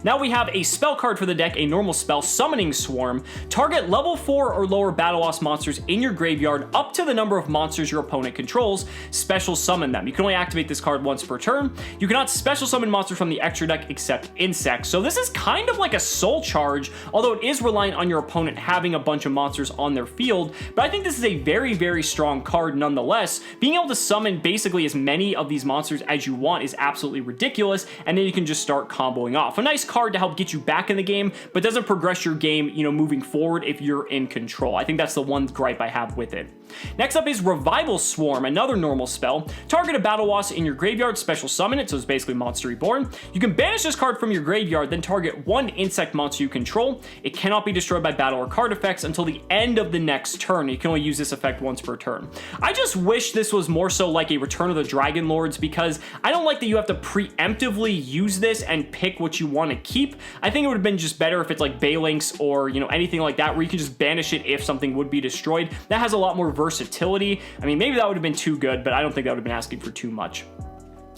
Now we have a spell card for the deck, a normal spell, Summoning Swarm. Target level 4 or lower Battle Wasp monsters in your graveyard up to the number of monsters your opponent controls. Special summon them. You can only activate this card once per turn. You cannot special summon monsters from the extra deck except insects. So this is kind of like a soul charge, although it is reliant on your opponent having a bunch of monsters on their field. But I think this is a very, very strong card nonetheless. Being able to summon basically as many of these monsters as you want is absolutely ridiculous, and then you can just start comboing off. A nice card to help get you back in the game, but doesn't progress your game, moving forward if you're in control. I think that's the one gripe I have with it. Next up is Revival Swarm, another normal spell. Target a Battle Wasp in your graveyard, special summon it, so it's basically Monster Reborn. You can banish this card from your graveyard, then target one insect monster you control. It cannot be destroyed by battle or card effects until the end of the next turn. You can only use this effect once per turn. I just wish this was more so like a Return of the Dragon Lords, because I don't like that you have to preemptively use this and pick what you want to keep. I think it would have been just better if it's like Balinx or anything like that, where you can just banish it if something would be destroyed. That has a lot more versatility. I mean, maybe that would have been too good, but I don't think that would have been asking for too much.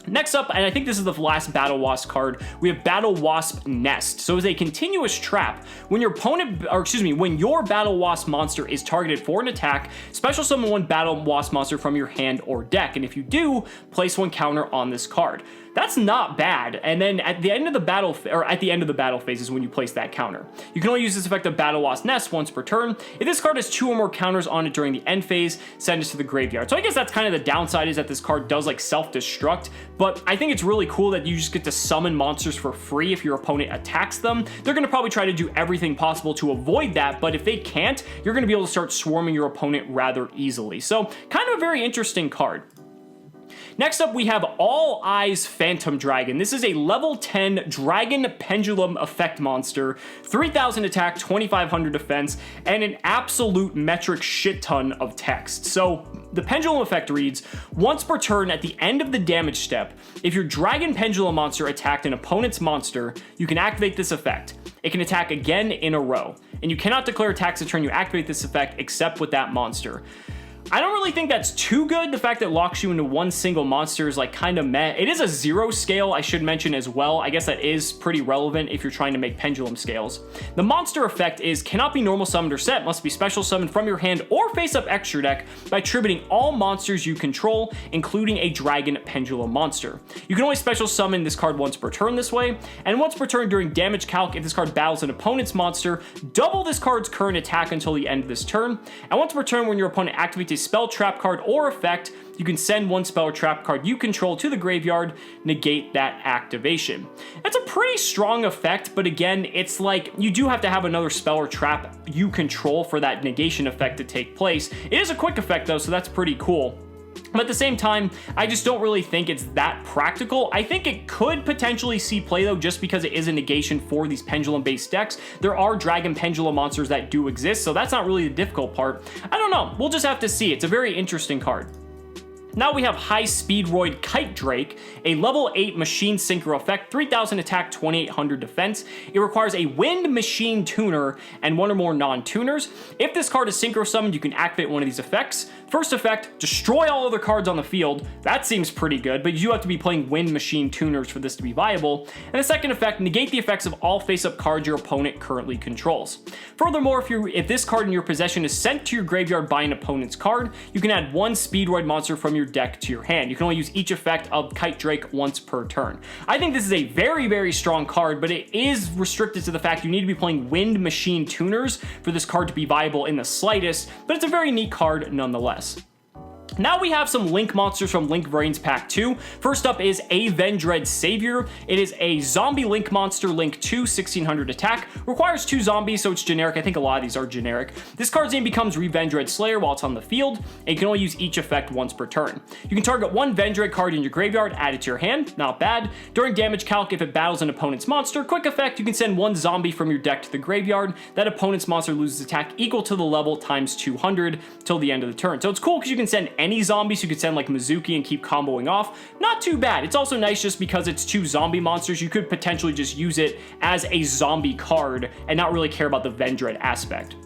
Next up, and I think this is the last Battle Wasp card, we have Battle Wasp Nest. So it's a continuous trap. When your when your Battle Wasp monster is targeted for an attack, special summon one Battle Wasp monster from your hand or deck, and if you do, place one counter on this card. That's not bad. And then at the end of the battle, phase is when you place that counter. You can only use this effect of Battle Wasp Nest once per turn. If this card has 2 or more counters on it during the end phase, send it to the graveyard. So I guess that's kind of the downside, is that this card does like self-destruct, but I think it's really cool that you just get to summon monsters for free if your opponent attacks them. They're going to probably try to do everything possible to avoid that, but if they can't, you're going to be able to start swarming your opponent rather easily. So kind of a very interesting card. Next up, we have All Eyes Phantom Dragon. This is a level 10 Dragon Pendulum Effect monster, 3,000 attack, 2,500 defense, and an absolute metric shit ton of text. So the Pendulum effect reads, once per turn at the end of the damage step, if your Dragon Pendulum monster attacked an opponent's monster, you can activate this effect. It can attack again in a row, and you cannot declare attacks the turn you activate this effect except with that monster. I don't really think that's too good. The fact that it locks you into one single monster is like kind of meh. It is a 0 scale, I should mention as well. I guess that is pretty relevant if you're trying to make pendulum scales. The monster effect is cannot be normal summoned or set, must be special summoned from your hand or face up extra deck by attributing all monsters you control, including a dragon pendulum monster. You can only special summon this card once per turn this way, and once per turn during damage calc, if this card battles an opponent's monster, double this card's current attack until the end of this turn, and once per turn when your opponent activates a spell, trap card, or effect, you can send one spell or trap card you control to the graveyard, negate that activation. That's a pretty strong effect, but again, it's like you do have to have another spell or trap you control for that negation effect to take place. It is a quick effect though, so that's pretty cool. But at the same time, I just don't really think it's that practical. I think it could potentially see play though, just because it is a negation for these pendulum-based decks. There are Dragon Pendulum monsters that do exist, so that's not really the difficult part. I don't know. We'll just have to see. It's a very interesting card. Now we have High Speedroid Kite Drake, a level 8 machine synchro effect, 3,000 attack, 2,800 defense. It requires a wind machine tuner and one or more non-tuners. If this card is synchro summoned, you can activate one of these effects. First effect, destroy all other cards on the field. That seems pretty good, but you do have to be playing wind machine tuners for this to be viable. And the second effect, negate the effects of all face-up cards your opponent currently controls. Furthermore, if this card in your possession is sent to your graveyard by an opponent's card, you can add one Speedroid monster from your deck to your hand. You can only use each effect of Kite Drake once per turn. I think this is a very, very strong card, but it is restricted to the fact you need to be playing wind machine tuners for this card to be viable in the slightest, but it's a very neat card nonetheless. Now we have some Link monsters from Link Variants Pack 2. First up is Avendred Savior. It is a zombie Link monster, Link 2, 1600 attack. Requires 2 zombies, so it's generic. I think a lot of these are generic. This card's name becomes Revendred Slayer while it's on the field, and you can only use each effect once per turn. You can target one Vendred card in your graveyard, add it to your hand, not bad. During damage calc, if it battles an opponent's monster, quick effect, you can send one zombie from your deck to the graveyard. That opponent's monster loses attack equal to the level times 200 till the end of the turn. So it's cool because you can send any zombies. You could send like Mizuki and keep comboing off. Not too bad. It's also nice just because it's 2 zombie monsters. You could potentially just use it as a zombie card and not really care about the Vendred aspect.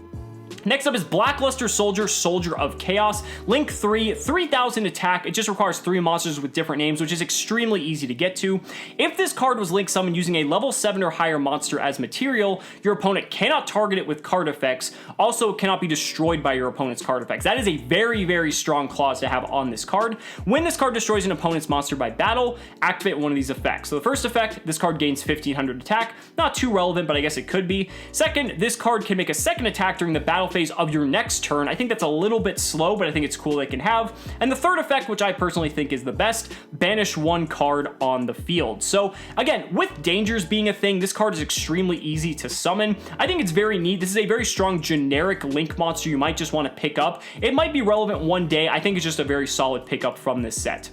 Next up is Blackluster Soldier, Soldier of Chaos. Link 3, 3,000 attack. It just requires 3 monsters with different names, which is extremely easy to get to. If this card was Link summoned using a level 7 or higher monster as material, your opponent cannot target it with card effects. Also, it cannot be destroyed by your opponent's card effects. That is a very, very strong clause to have on this card. When this card destroys an opponent's monster by battle, activate one of these effects. So the first effect, this card gains 1,500 attack. Not too relevant, but I guess it could be. Second, this card can make a second attack during the battle phase of your next turn. I think that's a little bit slow, but I think it's cool they can have. And the third effect, which I personally think is the best, banish one card on the field. So again, with dangers being a thing, this card is extremely easy to summon. I think it's very neat. This is a very strong generic Link monster you might just want to pick up. It might be relevant one day. I think it's just a very solid pickup from this set.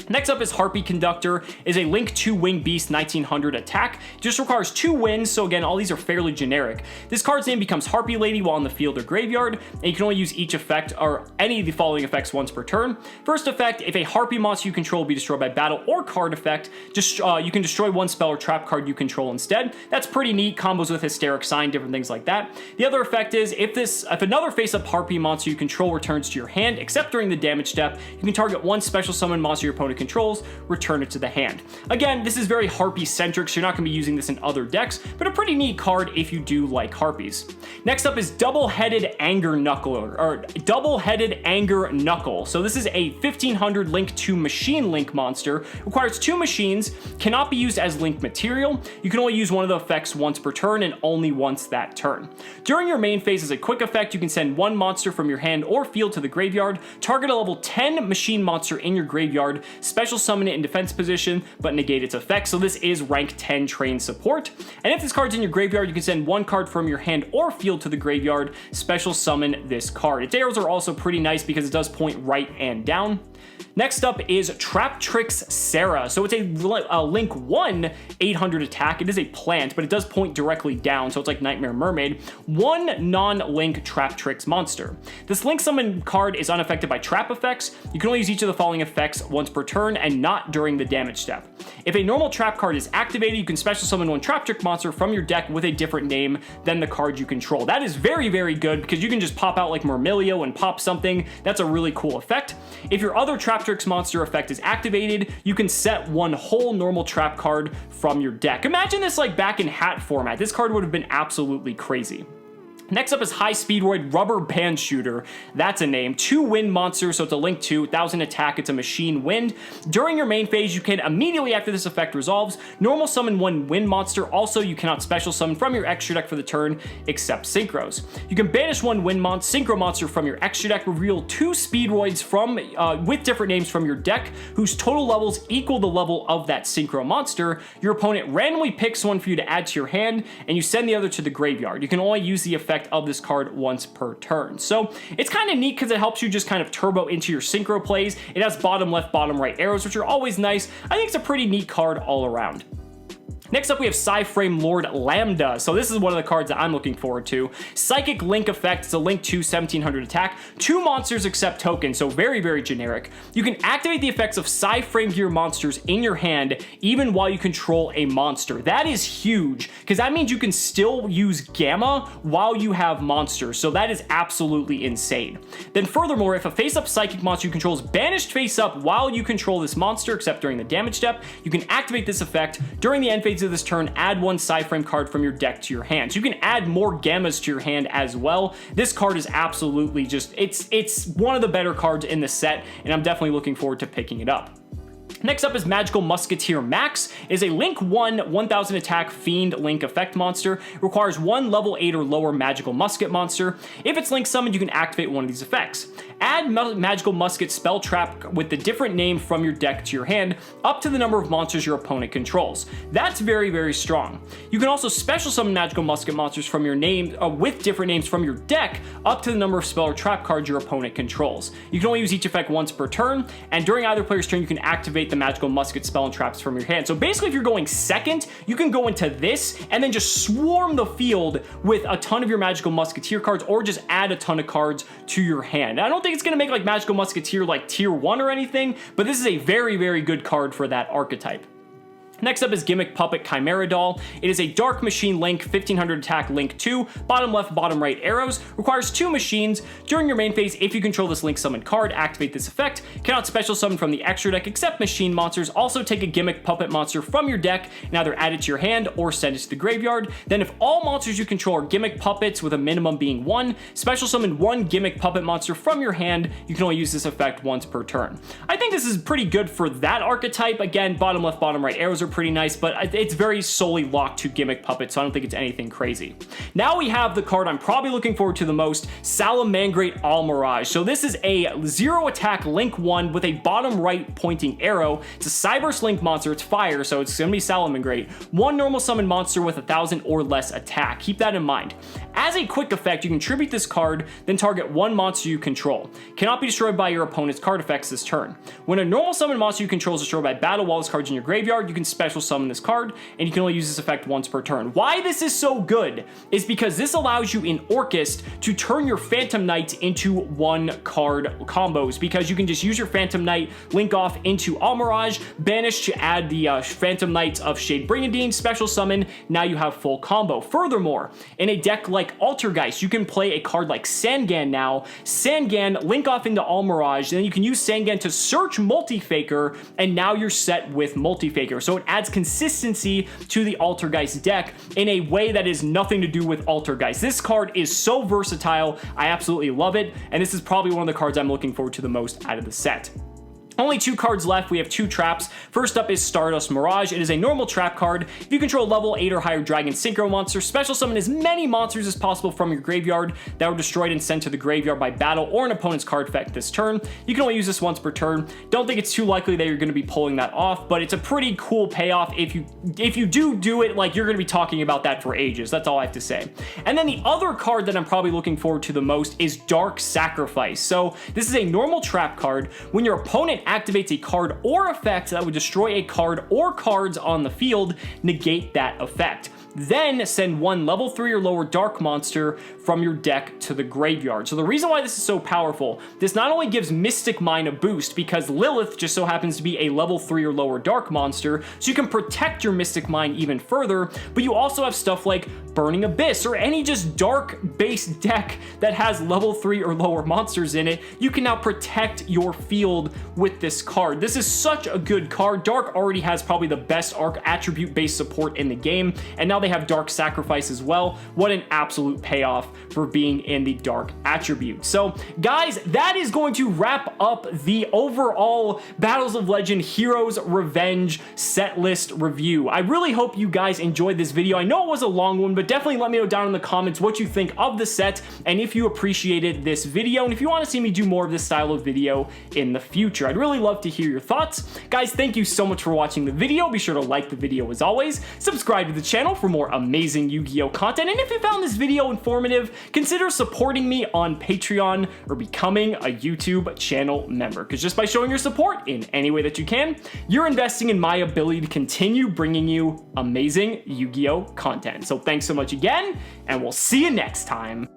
Next up is Harpy Conductor, is a Link 2 Wing Beast 1900 attack. Just requires 2 wins, so again, all these are fairly generic. This card's name becomes Harpy Lady while in the field or graveyard, and you can only use each effect or any of the following effects once per turn. First effect, if a Harpy monster you control be destroyed by battle or card effect, just you can destroy one spell or trap card you control instead. That's pretty neat, combos with Hysteric Sign, different things like that. The other effect is, if another face-up Harpy monster you control returns to your hand, except during the damage step, you can target one special summon monster your opponent controls, return it to the hand. Again, this is very Harpy centric, so you're not going to be using this in other decks, but a pretty neat card if you do like Harpies. Next up is Double-Headed Anger Knuckle, or Double-Headed Anger Knuckle. So this is a 1500 Link 2 Machine Link monster, requires 2 machines, cannot be used as Link material. You can only use one of the effects once per turn and only once that turn. During your main phase as a quick effect, you can send one monster from your hand or field to the graveyard, target a level 10 machine monster in your graveyard, special summon it in defense position, but negate its effect. So this is rank 10 trained support. And if this card's in your graveyard, you can send one card from your hand or field to the graveyard, special summon this card. Its arrows are also pretty nice because it does point right and down. Next up is Traptrix Sarah. So it's a link 1 800 attack. It is a plant, but it does point directly down, so it's like Nightmare Mermaid. 1 non-link Traptrix monster. This link summon card is unaffected by trap effects. You can only use each of the following effects once per turn and not during the damage step. If a normal trap card is activated, you can special summon 1 Traptrix monster from your deck with a different name than the card you control. That is very, very good because you can just pop out like Murmilio and pop something. That's a really cool effect. If your other Traptrix monster effect is activated, you can set 1 whole normal trap card from your deck. Imagine this like back in hat format. This card would have been absolutely crazy. Next up is High Speedroid Rubber Band Shooter. That's a name. 2 wind monster, so it's a link 2, 1000 attack, it's a machine wind. During your main phase, you can immediately after this effect resolves, normal summon 1 wind monster. Also, you cannot special summon from your extra deck for the turn, except synchros. You can banish 1 synchro monster from your extra deck, reveal 2 Speedroids from with different names from your deck, whose total levels equal the level of that synchro monster. Your opponent randomly picks 1 for you to add to your hand, and you send the other to the graveyard. You can only use the effect of this card once per turn. So it's kind of neat because it helps you just kind of turbo into your synchro plays. It has bottom left, bottom right arrows, which are always nice. I think it's a pretty neat card all around. Next up, we have Psy-Frame Lord Lambda. So this is one of the cards that I'm looking forward to. Psychic Link effect. It's a link 2, 1700 attack. 2 monsters except tokens, so very, very generic. You can activate the effects of Psy-Frame Gear monsters in your hand even while you control a monster. That is huge because that means you can still use Gamma while you have monsters. So that is absolutely insane. Then furthermore, if a face-up Psychic monster you control is banished face-up while you control this monster, except during the damage step, you can activate this effect during the end phase of this turn. Add 1 Psy-Frame card from your deck to your hand. So you can add more Gammas to your hand as well. This card is absolutely just, it's one of the better cards in the set, and I'm definitely looking forward to picking it up. Next up is Magical Musketeer Max. It is a link 1, 1000 attack Fiend link effect monster. It requires 1 level 8 or lower magical musket monster. If it's link summoned, you can activate one of these effects. Add Magical Musket spell trap with the different name from your deck to your hand up to the number of monsters your opponent controls. That's very, very strong. You can also special summon Magical Musket monsters from your name with different names from your deck up to the number of spell or trap cards your opponent controls. You can only use each effect once per turn, and during either player's turn, you can activate the Magical Musket spell and traps from your hand. So basically, if you're going second, you can go into this and then just swarm the field with a ton of your Magical Musketeer cards, or just add a ton of cards to your hand. I don't think it's going to make like Magical Musketeer like tier 1 or anything, but this is a very, very good card for that archetype. Next up is Gimmick Puppet Chimera Doll. It is a Dark Machine Link, 1500 attack, link 2, bottom left, bottom right arrows, requires 2 machines. During your main phase, if you control this link summon card, activate this effect. Cannot special summon from the extra deck except machine monsters. Also take a Gimmick Puppet monster from your deck and either add it to your hand or send it to the graveyard. Then if all monsters you control are Gimmick Puppets with a minimum being 1, special summon 1 Gimmick Puppet monster from your hand. You can only use this effect once per turn. I think this is pretty good for that archetype. Again, bottom left, bottom right arrows are pretty nice, but it's very solely locked to Gimmick Puppet, so I don't think it's anything crazy. Now we have the card I'm probably looking forward to the most, Salamangrate Almirage. So this is a 0 attack link 1 with a bottom right pointing arrow. It's a Cyberse Link monster, it's fire, so it's gonna be Salamangrate. 1 normal summon monster with 1000 or less attack. Keep that in mind. As a quick effect, you can tribute this card, then target 1 monster you control. Cannot be destroyed by your opponent's card effects this turn. When a normal summon monster you control is destroyed by battle while this card's in your graveyard, you can special summon this card, and you can only use this effect once per turn. Why this is so good is because this allows you in Orcust to turn your Phantom Knights into 1 card combos, because you can just use your Phantom Knight, link off into Almirage, banish to add the Phantom Knights of Shade Brigadine, special summon, now you have full combo. Furthermore, in a deck like Altergeist, you can play a card like Sangan now. Sangan, link off into Almirage, then you can use Sangan to search Multi-Faker, and now you're set with Multi-Faker. So it adds consistency to the Altergeist deck in a way that is nothing to do with Altergeist. This card is so versatile, I absolutely love it, and this is probably one of the cards I'm looking forward to the most out of the set. Only 2 cards left. We have 2 traps. First up is Stardust Mirage. It is a normal trap card. If you control level 8 or higher dragon synchro monster, special summon as many monsters as possible from your graveyard that were destroyed and sent to the graveyard by battle or an opponent's card effect this turn. You can only use this once per turn. Don't think it's too likely that you're going to be pulling that off, but it's a pretty cool payoff. If you do it, like, you're going to be talking about that for ages. That's all I have to say. And then the other card that I'm probably looking forward to the most is Dark Sacrifice. So this is a normal trap card. When your opponent activates a card or effect that would destroy a card or cards on the field, negate that effect. Then send 1 level 3 or lower dark monster from your deck to the graveyard. So the reason why this is so powerful, this not only gives Mystic Mine a boost because Lilith just so happens to be a level 3 or lower dark monster, so you can protect your Mystic Mine even further, but you also have stuff like Burning Abyss or any just dark based deck that has level 3 or lower monsters in it. You can now protect your field with this card. This is such a good card. Dark already has probably the best arc attribute based support in the game, and now they have Dark Sacrifice as well. What an absolute payoff for being in the Dark attribute. So guys, that is going to wrap up the overall Battles of Legend Heroes Revenge set list review. I really hope you guys enjoyed this video. I know it was a long one, but definitely let me know down in the comments what you think of the set and if you appreciated this video and if you want to see me do more of this style of video in the future. I'd really love to hear your thoughts. Guys, thank you so much for watching the video. Be sure to like the video as always. Subscribe to the channel for more amazing Yu-Gi-Oh content, and if you found this video informative, consider supporting me on Patreon or becoming a YouTube channel member, because just by showing your support in any way that you can, you're investing in my ability to continue bringing you amazing Yu-Gi-Oh content. So thanks so much again, and we'll see you next time.